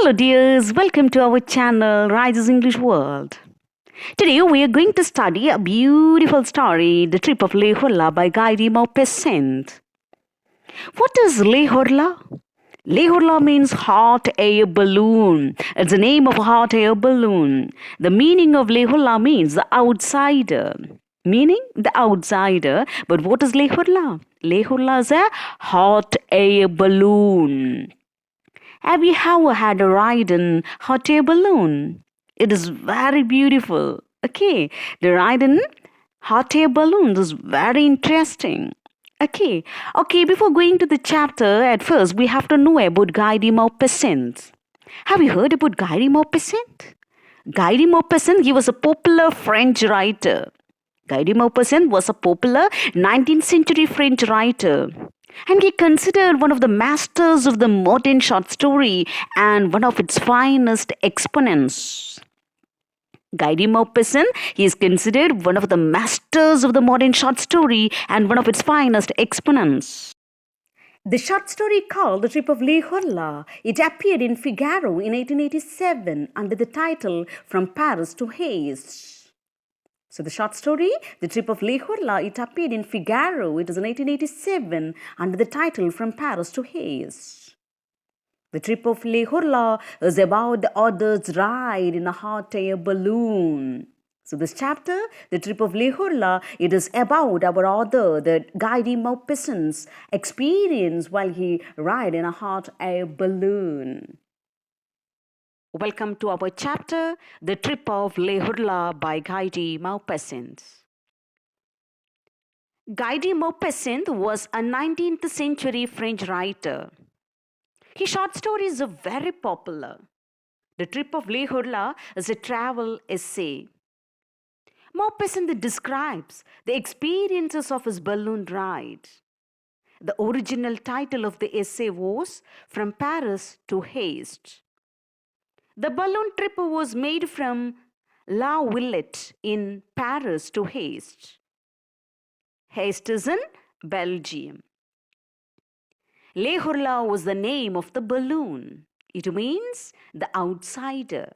Hello dears, welcome to our channel Ryjaaas English World. Today we are going to study a beautiful story, The Trip of Horla by Guy Maupassant. What is Horla? Horla means hot air balloon. It's the name of a hot air balloon. The meaning of Horla means the outsider. Meaning the outsider. But what is Horla? Horla is a hot air balloon. Have you ever had a ride in hot air balloon? It is very beautiful. Okay, the ride in hot air balloons is very interesting. Okay, before going to the chapter, at first we have to know about Guy de Maupassant. Have you heard about Guy de Maupassant? Guy de Maupassant, he was a popular French writer. Guy de Maupassant was a popular 19th century French writer. And he considered one of the masters of the modern short story and one of its finest exponents. Guy de Maupassant, he is considered one of the masters of the modern short story and one of its finest exponents. The short story called The Trip of Horla, it appeared in Figaro in 1887 under the title From Paris to Hayes. So the short story, The Trip of Horla, it appeared in Figaro. It was in 1887 under the title From Paris to Hayes. The Trip of Horla is about the author's ride in a hot air balloon. So this chapter, The Trip of Horla, it is about our author, the Guy de Maupassant's experience while he ride in a hot air balloon. Welcome to our chapter, The Trip of Horla by Guy de Maupassant. Guy de Maupassant was a 19th century French writer. His short stories are very popular. The Trip of Horla is a travel essay. Maupassant describes the experiences of his balloon ride. The original title of the essay was From Paris to Hayes. The balloon trip was made from La Villette in Paris to Hayes. Hayes is in Belgium. Horla was the name of the balloon. It means the outsider.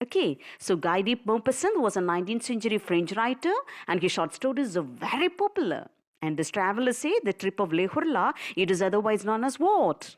Okay, so Guy de Maupassant was a 19th century French writer and his short stories are very popular. And this travel essay, The Trip of Horla, it is otherwise known as what?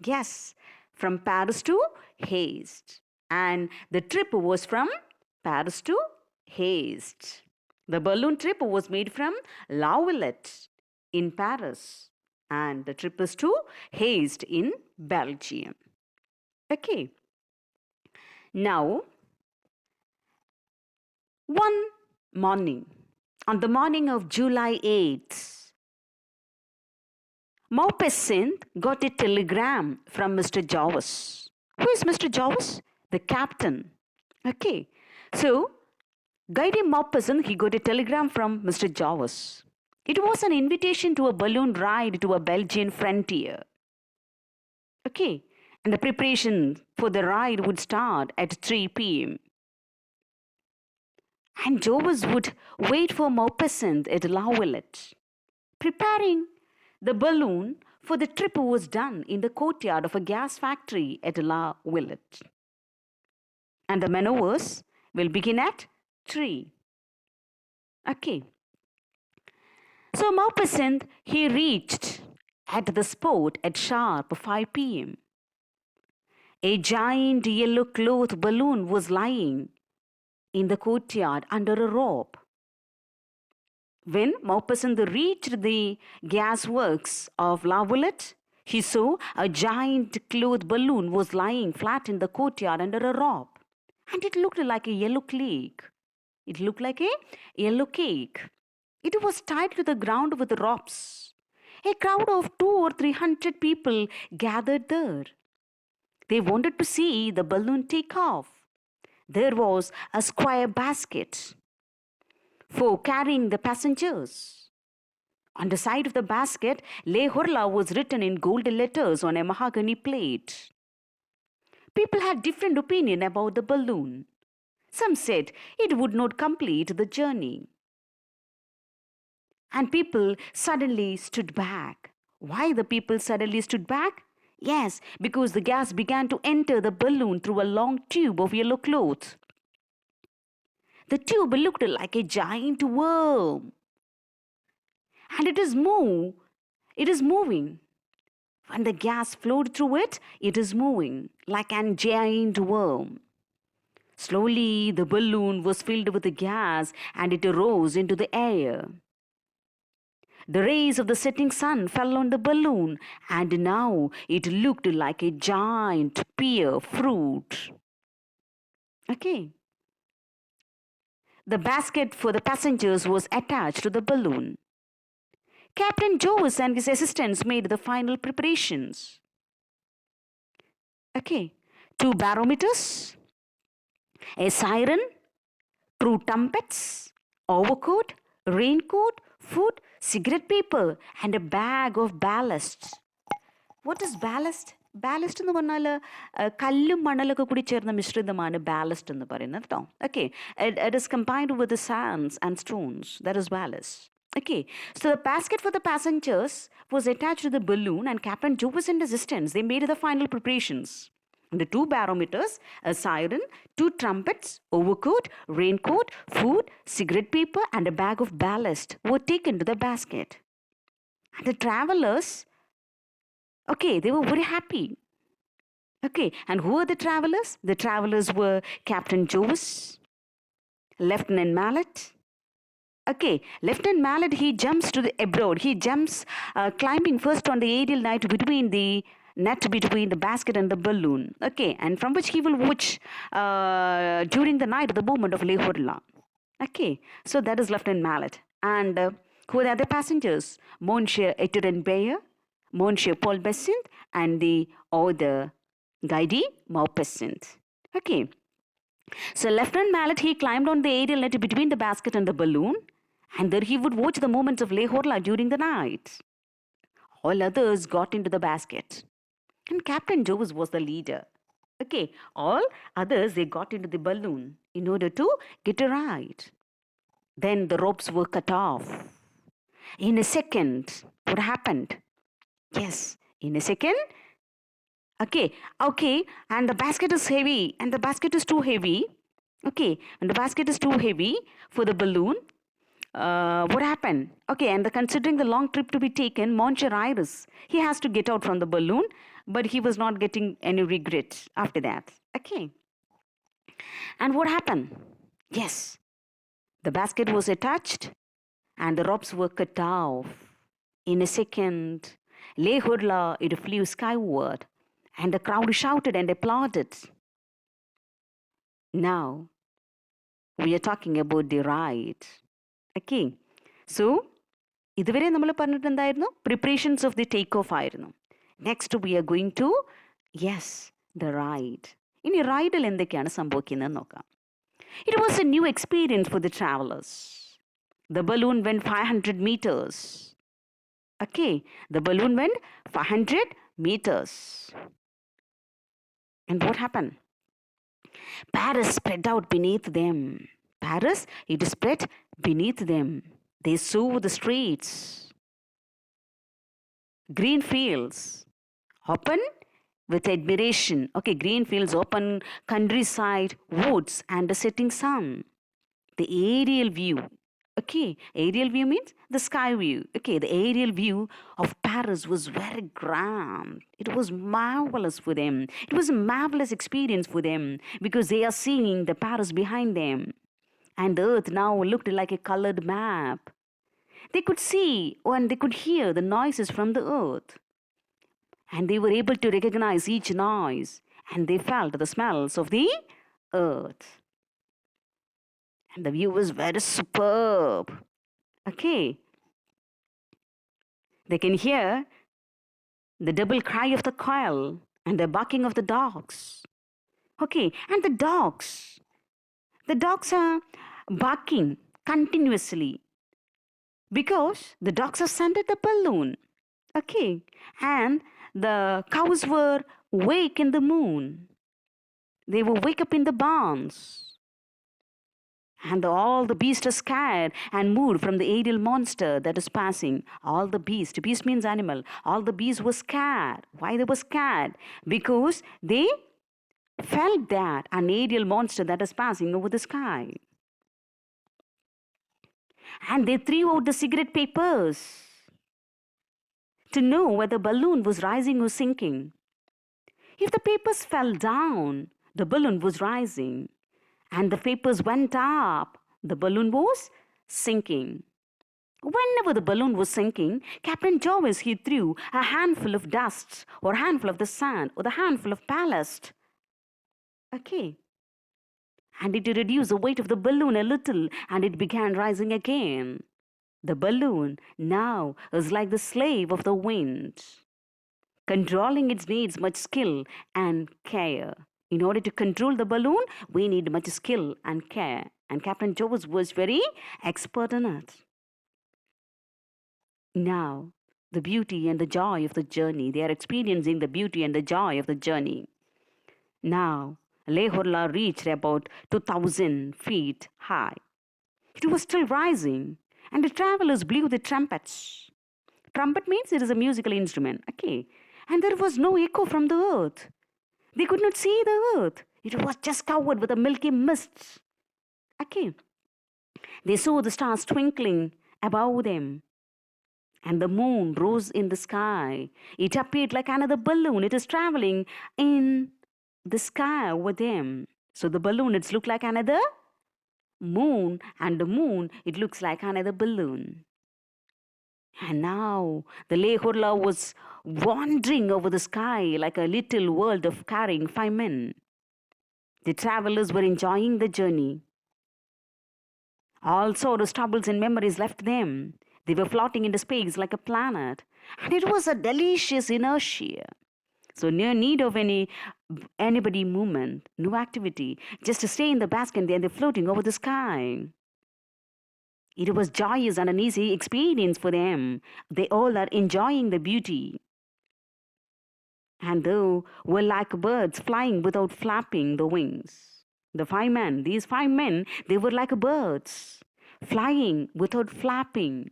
Yes, From Paris to Hayes. And the trip was from Paris to Hayes. The balloon trip was made from La Villette in Paris. And the trip is to Hayes in Belgium. Okay. Now, one morning, on the morning of July 8th, Maupassant got a telegram from Mr. Ryjaaas. Who is Mr. Ryjaaas? The captain. Okay. So, Guy de Maupassant, he got a telegram from Mr. Ryjaaas. It was an invitation to a balloon ride to a Belgian frontier. Okay. And the preparation for the ride would start at 3 p.m. And Ryjaaas would wait for Maupassant at La Villette. Preparing the balloon for the trip was done in the courtyard of a gas factory at La Villette. And the maneuvers will begin at 3. Okay. So Maupassant, he reached at the spot at sharp 5 p.m. A giant yellow cloth balloon was lying in the courtyard under a rope. When Maupassant reached the gas works of La Villette, he saw a giant cloth balloon was lying flat in the courtyard under a rope. And it looked like a yellow cake. It looked like a yellow cake. It was tied to the ground with ropes. A crowd of 200 or 300 people gathered there. They wanted to see the balloon take off. There was a square basket for carrying the passengers. On the side of the basket, Horla was written in gold letters on a mahogany plate. People had different opinion about the balloon. Some said it would not complete the journey. And people suddenly stood back. Why the people suddenly stood back? Yes, because the gas began to enter the balloon through a long tube of yellow cloth. The tube looked like a giant worm. And it is moving. When the gas flowed through it, it is moving like a giant worm. Slowly, the balloon was filled with the gas and it rose into the air. The rays of the setting sun fell on the balloon, and now it looked like a giant pear fruit. Okay. The basket for the passengers was attached to the balloon. Captain Jovis and his assistants made the final preparations. Okay. 2 barometers, a siren, 2 trumpets, overcoat, raincoat, food, cigarette paper, and a bag of ballast. What is ballast? Ballast എന്ന് പറഞ്ഞാൽ കല്ലും മണലൊക്കെ കൂടി ചേർന്ന മിശ്രിതമാണ് ballast എന്ന് പറയുന്നത് കേട്ടോ. Okay, it is combined with Sands and stones. That is ballast. Okay, so the basket for the passengers was attached to the balloon, and Captain Jovis and assistants, they made the final preparations. The 2 barometers, a siren, 2 trumpets, overcoat, raincoat, food, cigarette paper, and a bag of ballast were taken to the basket. And the travelers, okay, they were very happy. Okay, and who are the travelers? The travelers were Captain Jovis, Lieutenant Mallet. Okay, Lieutenant Mallet, he jumps to the abroad. He jumps, climbing first on the aerial net between the basket and the balloon. Okay, and from which he will watch during the night, the movement of Horla. Okay, so that is Lieutenant Mallet. And who are the other passengers? Monsieur Etienne Bayer, Monsieur Paul Besant, and the other Guy Maupassant. Okay. So Lieutenant Mallet, he climbed on the aerial net between the basket and the balloon, and there he would watch the movements of Horla during the night. All others got into the basket, and Captain Jovis was the leader. Okay, all others, they got into the balloon in order to get a ride. Then the ropes were cut off. In a second, what happened? Yes, in a second. Okay, and the basket is heavy, and the basket is too heavy. Okay, and the basket is too heavy for the balloon. What happened? Okay, and considering the long trip to be taken, Monsieur Ryjaaas, he has to get out from the balloon, but he was not getting any regret after that. Okay, and what happened? Yes, the basket was attached, and the ropes were cut off. In a second, Horla, it flew skyward, and the crowd shouted and applauded. Now, we are talking about the ride. Okay, so ഇതുവരെ നമ്മൾ പറഞ്ഞിട്ട് എന്തായിരുന്നു? Preparations of the take off ആയിരുന്നു. Next we are going to the ride. ഇനി റൈഡിൽ എന്തൊക്കെയാണ് സംഭവിക്കുന്നതെന്ന് നോക്കാം. It was a new experience for the travellers. The balloon when 500 meters. Okay, the balloon went 500 meters. And what happened? Paris spread out beneath them. Paris, it spread beneath them. They saw the streets, green fields, open with admiration. Okay, green fields, open countryside, woods, and the setting sun. The aerial view. Okay, aerial view means the sky view. Okay, the aerial view of Paris was very grand. It was marvelous for them. It was a marvelous experience for them because they are seeing the Paris behind them. And the earth now looked like a colored map. They could see and they could hear the noises from the earth. And they were able to recognize each noise. And they felt the smells of the earth. And the view was very superb. Okay. They can hear the double cry of the quail and the barking of the dogs. Okay, and the dogs are barking continuously because the dogs are scented the balloon. Okay, and the cows were wake in the moon. They were wake up in the barns. And all the beasts are scared and moved from the aerial monster that is passing. All the beast means animal. All the beasts were scared. Why they were scared? Because they felt that an aerial monster that is passing over the sky. And they threw out the cigarette papers to know whether the balloon was rising or sinking. If the papers fell down, the balloon was rising. And the papers went up, the balloon was sinking. Whenever the balloon was sinking, Captain Jarvis, he threw a handful of dust or a handful of the sand or the handful of ballast. Okay. And it reduced the weight of the balloon a little and it began rising again. The balloon now is like the slave of the wind. Controlling it needs much skill and care. In order to control the balloon, we need much skill and care. And Captain Jarvis was very expert in it. Now, the beauty and the joy of the journey. They are experiencing the beauty and the joy of the journey. Now, Horla reached about 2,000 feet high. It was still rising, and the travelers blew the trumpets. Trumpet means it is a musical instrument, okay? And there was no echo from the earth. They could not see the earth. It was just covered with a milky mist. Okay. They saw the stars twinkling above them. And the moon rose in the sky. It appeared like another balloon. It is traveling in the sky over them. So the balloon, it looked like another moon. And the moon, it looks like another balloon. And now the Horla was wandering over the sky like a little world of carrying 5 men. The travelers were enjoying the journey. All sorrows, troubles, and memories left them. They were floating into space like a planet. And it was a delicious inertia. So no need of anybody movement, no activity. Just to stay in the basket and they're floating over the sky. It was joyous and an easy experience for them. They all are enjoying the beauty. And they were like birds flying without flapping the wings. These 5 men, they were like birds, flying without flapping.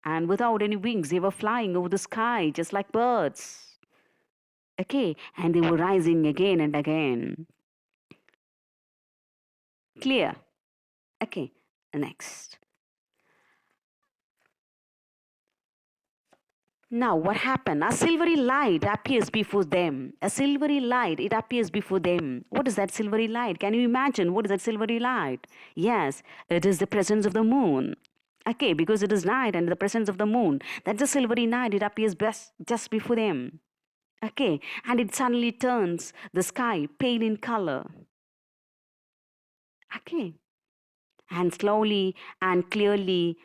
And without any wings, they were flying over the sky just like birds. Okay, and they were rising again and again. Clear? Okay, next. Now, what happened? A silvery light appears before them. A silvery light, it appears before them. What is that silvery light? Can you imagine what is that silvery light? Yes, it is the presence of the moon. Okay, because it is night and the presence of the moon. That's a silvery night. It appears just before them. Okay, and it suddenly turns the sky pale in color. Okay, and slowly and clearly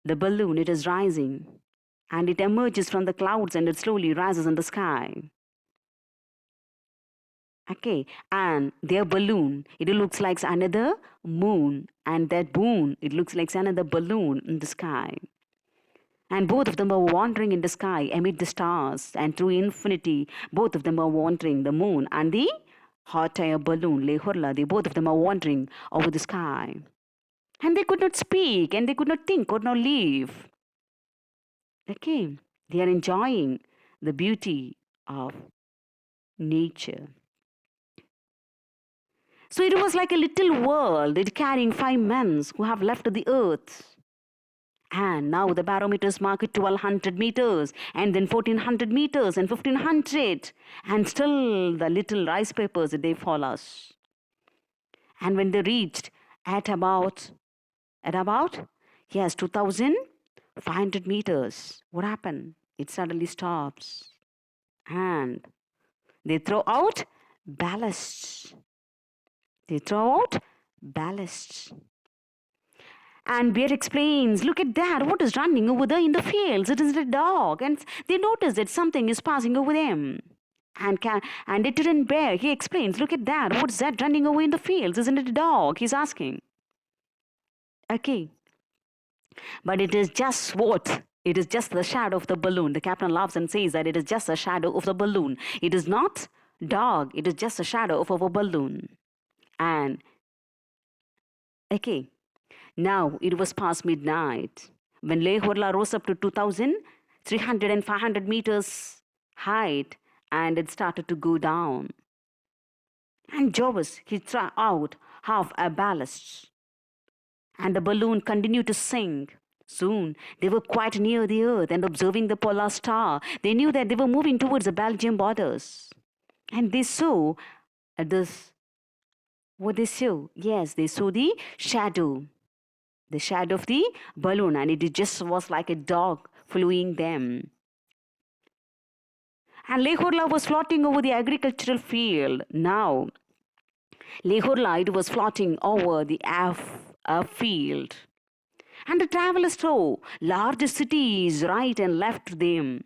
the balloon, it is rising. And it emerges from the clouds and it slowly rises in the sky. Okay, and their balloon, it looks like another moon. And that moon, it looks like another balloon in the sky. And both of them are wandering in the sky amid the stars. And through infinity, both of them are wandering, the moon and the hot air balloon, Horla, both of them are wandering over the sky. And they could not speak and they could not think, could not live. Okay, they are enjoying the beauty of nature. So it was like a little world, it carrying 5 men who have left the earth. And now the barometers mark 1,200 meters, and then 1,400 meters, and 1,500. And still the little rice papers, they follow us. And when they reached at about, yes, 2,500 meters, what happened? It suddenly stops. And they throw out ballast. And Bear explains, look at that, what is running over there in the fields? It is a dog. And they notice that something is passing over them. And it didn't Bear, he explains, look at that, what's that running over in the fields? Isn't it a dog? He's asking. Okay. But it is just what? It is just the shadow of the balloon. The captain laughs and says that it is just a shadow of the balloon. It is not dog, it is just a shadow of our balloon. And, okay, Now it was past midnight when Leh Horla rose up to 2,300 and 500 meters height, and it started to go down. And Jarvis, he threw out half a ballast, and the balloon continued to sink. Soon they were quite near the earth, and observing the polar star, they knew that they were moving towards the Belgian borders. And they saw this. What they saw? Yes, they saw the shadow of the balloon, and it just was like a dog following them. And Leh Horla was floating over the agricultural field. Now, Leh Horla, it was floating over the field. And the travelers saw large cities right and left to them.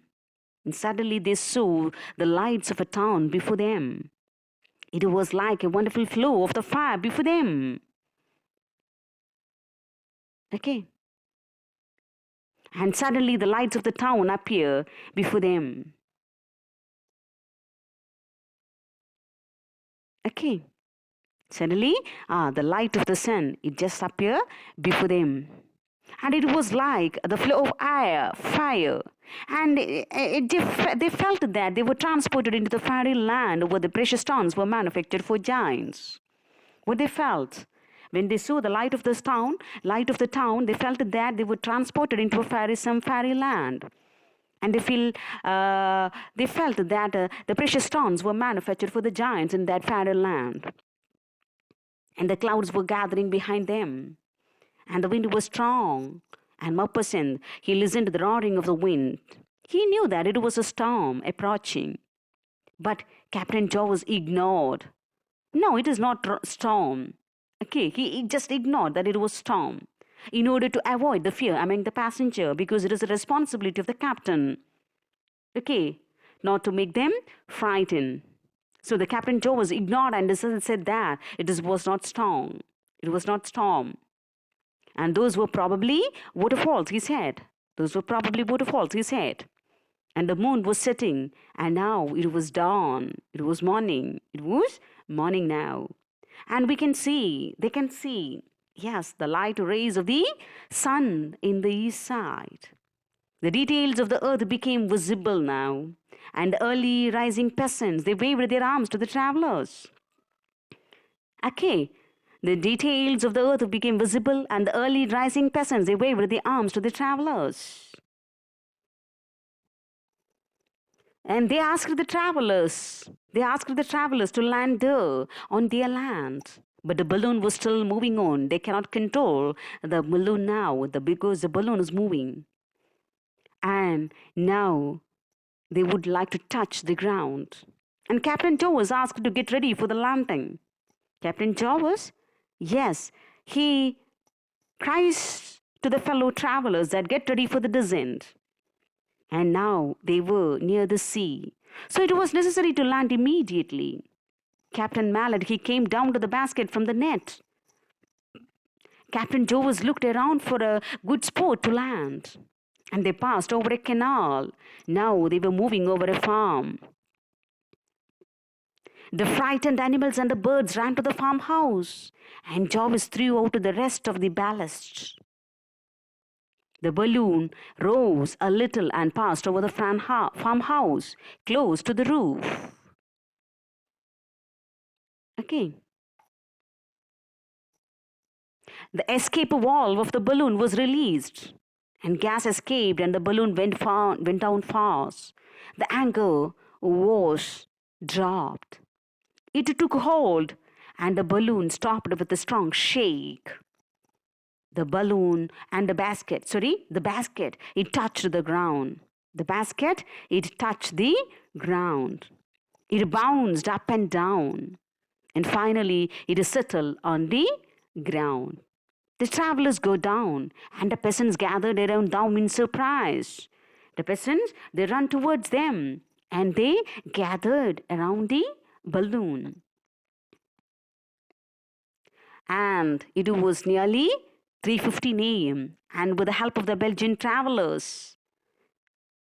And suddenly they saw the lights of a town before them. It was like a wonderful flow of the fire before them. Okay. And suddenly the lights of the town appear before them. Okay. Suddenly, the light of the sun, it just appeared before them. And it was like the flow of fire. And they felt that they were transported into the fairy land where the precious stones were manufactured for giants. What they felt when they saw the light of the town, they felt that they were transported into some fairy land. And they felt that the precious stones were manufactured for the giants in that fairy land. And the clouds were gathering behind them. And the wind was strong. And Maupassant, he listened to the roaring of the wind. He knew that it was a storm approaching. But Captain Jarvis ignored. No, it is not storm. Okay, he just ignored that it was storm in order to avoid the fear among the passenger, because it is the responsibility of the captain. Okay, not to make them frightened. So the Captain Jarvis ignored and said that was not storm. It was not storm. And those were probably waterfalls, he said. And the moon was setting, and now it was dawn. It was morning. Now. And they can see, yes, the light rays of the sun in the east side. The details of the earth became visible now, and early rising peasants, they waved their arms to the travelers. Okay, the details of the earth became visible, and the early rising peasants, they waved their arms to the travelers. And they asked the travelers to land there on their land. But the balloon was still moving on. They cannot control the balloon now because the balloon is moving. And now they would like to touch the ground. And Captain Jarvis asked to get ready for the landing. Captain Jarvis, yes, he cries to the fellow travelers that get ready for the descent. And now they were near the sea. So it was necessary to land immediately. Captain Mallard, he came down to the basket from the net. Captain Jarvis looked around for a good spot to land. And they passed over a canal. Now they were moving over a farm. The frightened animals and the birds ran to the farmhouse, and Jarvis threw out the rest of the ballast. The balloon rose a little and passed over the farmhouse, close to the roof. Okay. The escape valve of the balloon was released, and gas escaped, and the balloon went down fast. The anchor was dropped. It took hold, and the balloon stopped with a strong shake. The balloon and the basket, it touched the ground. It touched the ground. It bounced up and down, and finally it settled on the ground. The travelers go down, and the peasants gathered around them in surprise. The peasants, they ran towards them, and they gathered around the balloon. And it was nearly 3:15 a.m. and with the help of the Belgian travelers,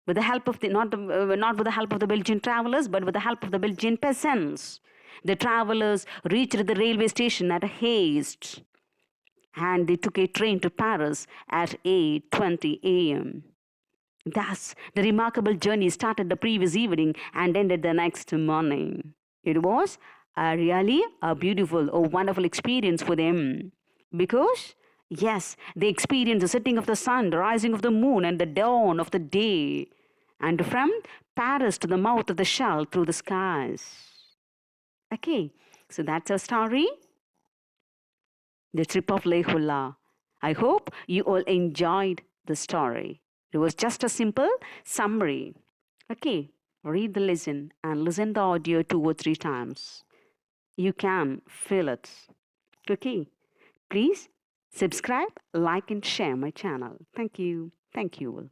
not with the help of the Belgian travelers, but with the help of the Belgian peasants, the travelers reached the railway station at a haste. and they took a train to Paris at 8:20 a.m. Thus, the remarkable journey started the previous evening and ended the next morning. It was really a beautiful or wonderful experience for them because, yes, they experienced the setting of the sun, the rising of the moon, and the dawn of the day, and from Paris to the mouth of the shell through the skies. Okay, so that's our story, the trip of Lake Hula. I hope you all enjoyed the story. It was just a simple summary. Okay, read the lesson and listen the audio 2 or 3 times. You can feel it. Okay, please subscribe, like, and share my channel. Thank you. Thank you all.